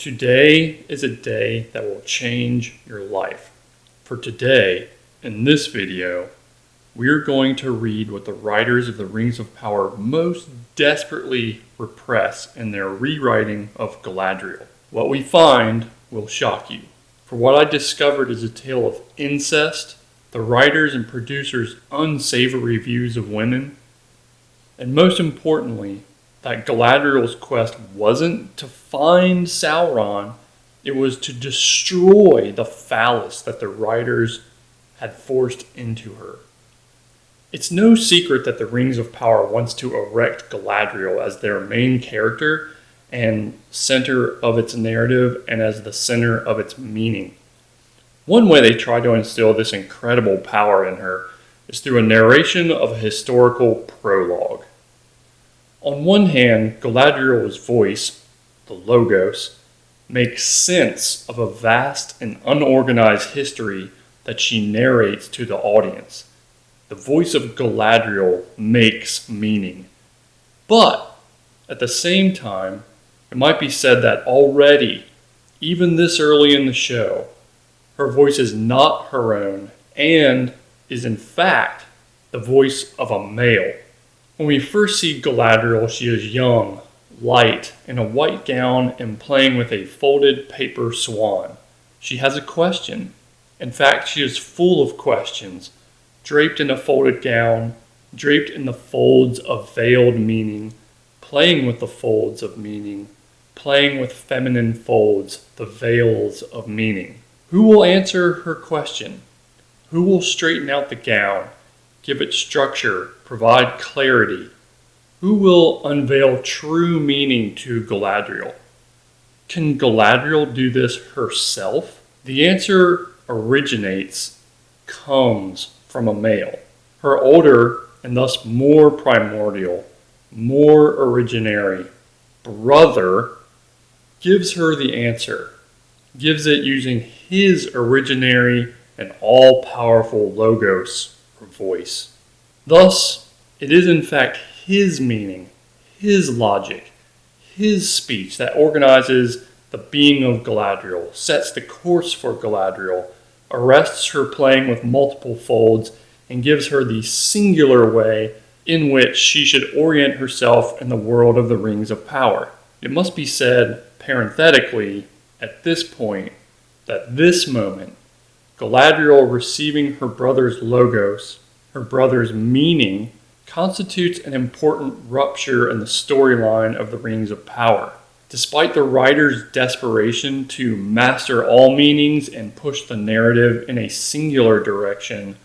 Today is a day that will change your life. For today, in this video, we're going to read what the writers of the Rings of Power most desperately repress in their rewriting of Galadriel. What we find will shock you. For what I discovered is a tale of incest, the writers' and producers' unsavory views of women, and most importantly, that Galadriel's quest wasn't to find Sauron, it was to destroy the phallus that the writers had forced into her. It's no secret that the Rings of Power wants to erect Galadriel as their main character and center of its narrative and as the center of its meaning. One way they try to instill this incredible power in her is through a narration of a historical prologue. On one hand, Galadriel's voice, the Logos, makes sense of a vast and unorganized history that she narrates to the audience. The voice of Galadriel makes meaning. But, at the same time, it might be said that already, even this early in the show, her voice is not her own and is in fact the voice of a male. When we first see Galadriel, she is young, light, in a white gown and playing with a folded paper swan. She has a question. In fact, she is full of questions, draped in a folded gown, draped in the folds of veiled meaning, playing with the folds of meaning, playing with feminine folds, the veils of meaning. Who will answer her question? Who will straighten out the gown, give it structure, provide clarity? Who will unveil true meaning to Galadriel? Can Galadriel do this herself? The answer comes from a male. Her older and thus more primordial, more originary brother gives her the answer, gives it using his originary and all-powerful Logos or voice. Thus, it is in fact his meaning, his logic, his speech that organizes the being of Galadriel, sets the course for Galadriel, arrests her playing with multiple folds, and gives her the singular way in which she should orient herself in the world of the Rings of Power. It must be said, parenthetically, at this point, that this moment, Galadriel receiving her brother's Logos, her brother's meaning, constitutes an important rupture in the storyline of the Rings of Power. Despite the writer's desperation to master all meanings and push the narrative in a singular direction,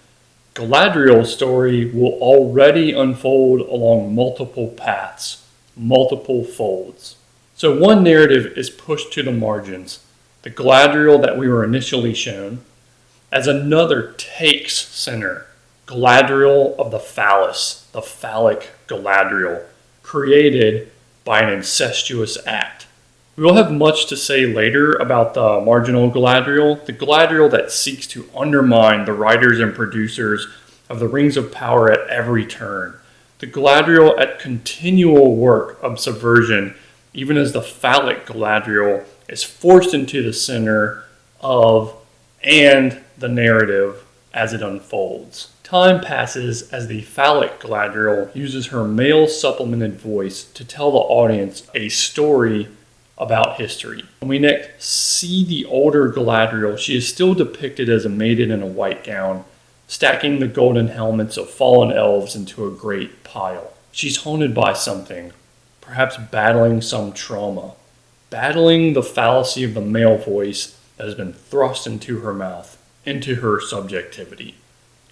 Galadriel's story will already unfold along multiple paths, multiple folds. So one narrative is pushed to the margins, the Galadriel that we were initially shown, as another takes center, Galadriel of the phallus, the phallic Galadriel, created by an incestuous act. We will have much to say later about the marginal Galadriel, the Galadriel that seeks to undermine the writers and producers of the Rings of Power at every turn, the Galadriel at continual work of subversion, even as the phallic Galadriel is forced into the center of and the narrative as it unfolds. Time passes as the phallic Galadriel uses her male supplemented voice to tell the audience a story about history. When we next see the older Galadriel, she is still depicted as a maiden in a white gown, stacking the golden helmets of fallen elves into a great pile. She's haunted by something, perhaps battling some trauma, battling the fallacy of the male voice that has been thrust into her mouth, into her subjectivity.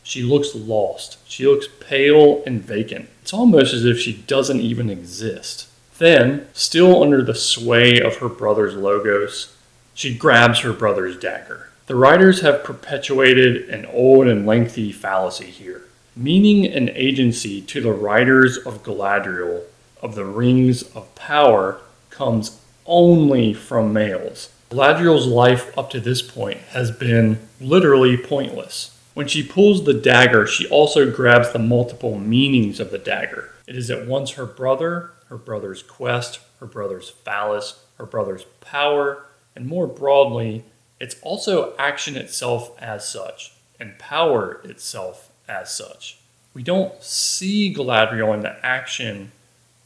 She looks lost. She looks pale and vacant. It's almost as if she doesn't even exist. Then, still under the sway of her brother's Logos, she grabs her brother's dagger. The writers have perpetuated an old and lengthy fallacy here. Meaning and agency to the writers of Galadriel, of the Rings of Power, comes only from males. Galadriel's life up to this point has been literally pointless. When she pulls the dagger, she also grabs the multiple meanings of the dagger. It is at once her brother's quest, her brother's phallus, her brother's power, And more broadly, it's also action itself as such, and power itself as such. We don't see Galadriel in the action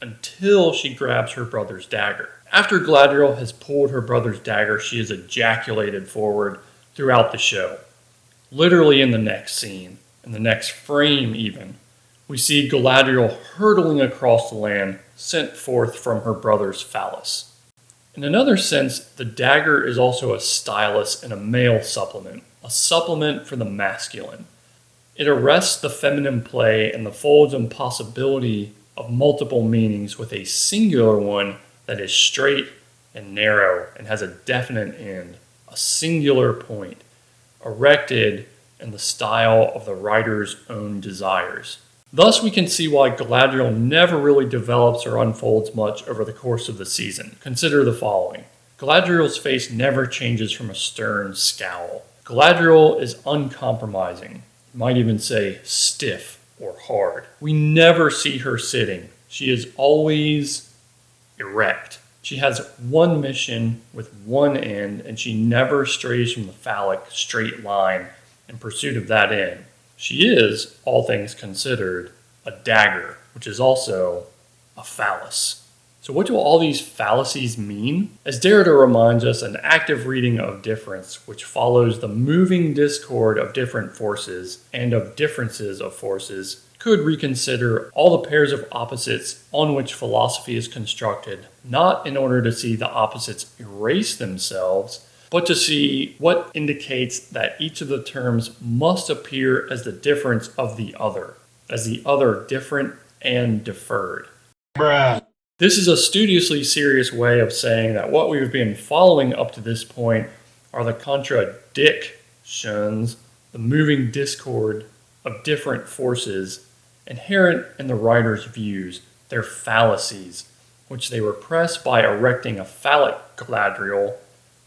until she grabs her brother's dagger. After Galadriel has pulled her brother's dagger, she is ejaculated forward throughout the show. Literally in the next scene, in the next frame even, we see Galadriel hurtling across the land, sent forth from her brother's phallus. In another sense, the dagger is also a stylus and a male supplement, a supplement for the masculine. It arrests the feminine play and the folds and possibility of multiple meanings with a singular one that is straight and narrow and has a definite end, a singular point, erected in the style of the writer's own desires. Thus, we can see why Galadriel never really develops or unfolds much over the course of the season. Consider the following. Galadriel's face never changes from a stern scowl. Galadriel is uncompromising. You might even say stiff or hard. We never see her sitting. She is always erect. She has one mission with one end, and she never strays from the phallic straight line in pursuit of that end. She is, all things considered, a dagger, which is also a phallus. So what do all these fallacies mean? As Derrida reminds us, an active reading of difference, which follows the moving discord of different forces and of differences of forces, could reconsider all the pairs of opposites on which philosophy is constructed, not in order to see the opposites erase themselves, but to see what indicates that each of the terms must appear as the difference of the other, as the other different and deferred. Bruh. This is a studiously serious way of saying that what we've been following up to this point are the contradictions, the moving discord of different forces inherent in the writer's views, their fallacies, which they repress by erecting a phallic Galadriel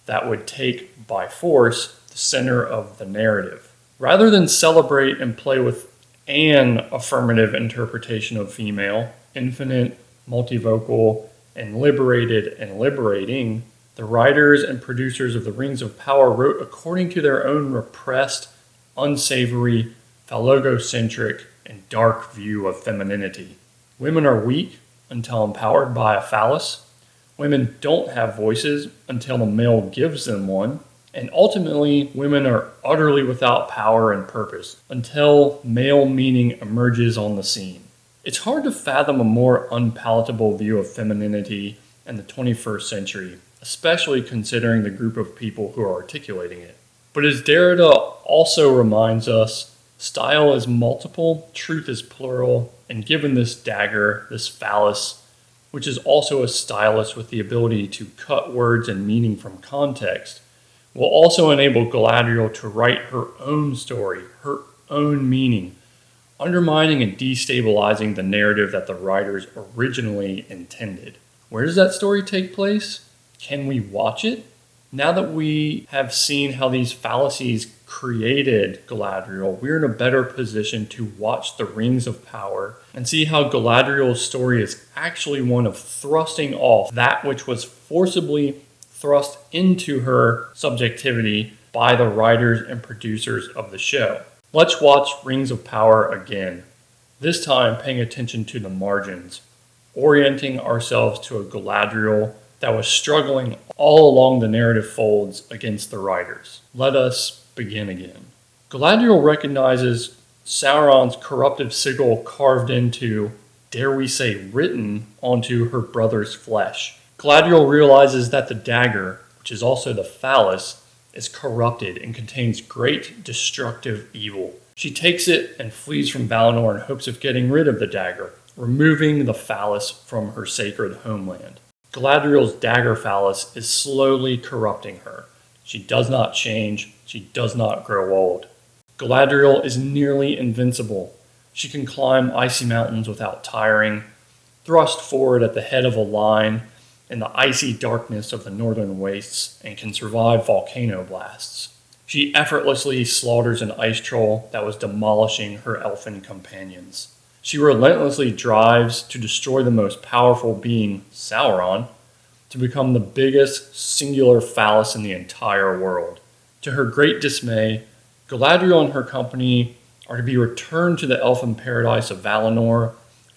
that would take, by force, the center of the narrative. Rather than celebrate and play with an affirmative interpretation of female, infinite, multivocal, and liberated and liberating, the writers and producers of the Rings of Power wrote according to their own repressed, unsavory, phallogocentric, and dark view of femininity. Women are weak until empowered by a phallus. Women don't have voices until the male gives them one. And ultimately, women are utterly without power and purpose until male meaning emerges on the scene. It's hard to fathom a more unpalatable view of femininity in the 21st century, especially considering the group of people who are articulating it. But as Derrida also reminds us, style is multiple, truth is plural, and given this dagger, this phallus, which is also a stylus with the ability to cut words and meaning from context, will also enable Galadriel to write her own story, her own meaning, undermining and destabilizing the narrative that the writers originally intended. Where does that story take place? Can we watch it? Now that we have seen how these fallacies created Galadriel, we're in a better position to watch the Rings of Power and see how Galadriel's story is actually one of thrusting off that which was forcibly thrust into her subjectivity by the writers and producers of the show. Let's watch Rings of Power again, this time paying attention to the margins, orienting ourselves to a Galadriel that was struggling all along the narrative folds against the writers. Let us begin again. Galadriel recognizes Sauron's corruptive sigil carved into, dare we say written, onto her brother's flesh. Galadriel realizes that the dagger, which is also the phallus, is corrupted and contains great destructive evil. She takes it and flees from Valinor in hopes of getting rid of the dagger, removing the phallus from her sacred homeland. Galadriel's dagger phallus is slowly corrupting her. She does not change. She does not grow old. Galadriel is nearly invincible. She can climb icy mountains without tiring, thrust forward at the head of a line in the icy darkness of the northern wastes, and can survive volcano blasts. She effortlessly slaughters an ice troll that was demolishing her elfin companions. She relentlessly drives to destroy the most powerful being, Sauron, to become the biggest singular phallus in the entire world. To her great dismay, Galadriel and her company are to be returned to the elfin paradise of Valinor,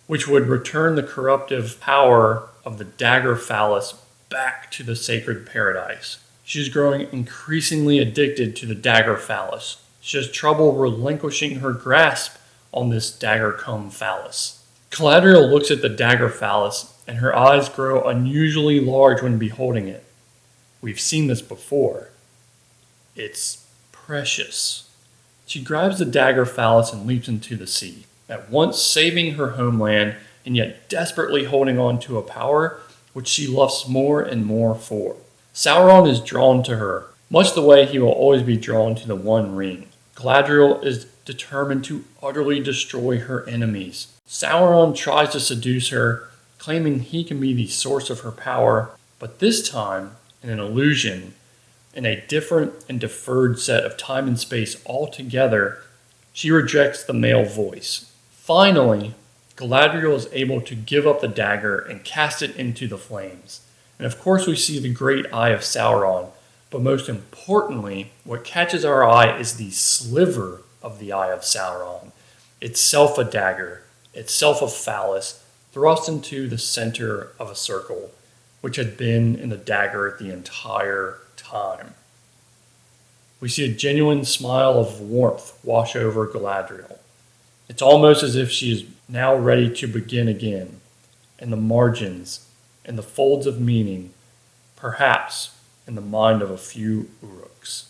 which would return the corruptive power of the dagger phallus back to the sacred paradise. She is growing increasingly addicted to the dagger phallus. She has trouble relinquishing her grasp on this dagger cum phallus. Galadriel looks at the dagger phallus, and her eyes grow unusually large when beholding it. We've seen this before. It's precious. She grabs the dagger phallus and leaps into the sea, at once saving her homeland and yet desperately holding on to a power which she lusts more and more for. Sauron is drawn to her, much the way he will always be drawn to the One Ring. Galadriel is determined to utterly destroy her enemies. Sauron tries to seduce her, claiming he can be the source of her power, but this time, in an illusion, in a different and deferred set of time and space altogether, she rejects the male voice. Finally, Galadriel is able to give up the dagger and cast it into the flames. And of course we see the great eye of Sauron, but most importantly, what catches our eye is the sliver of the eye of Sauron, itself a dagger, itself a phallus, thrust into the center of a circle, which had been in the dagger the entire time. We see a genuine smile of warmth wash over Galadriel. It's almost as if she is now ready to begin again, in the margins, in the folds of meaning, perhaps in the mind of a few Uruks.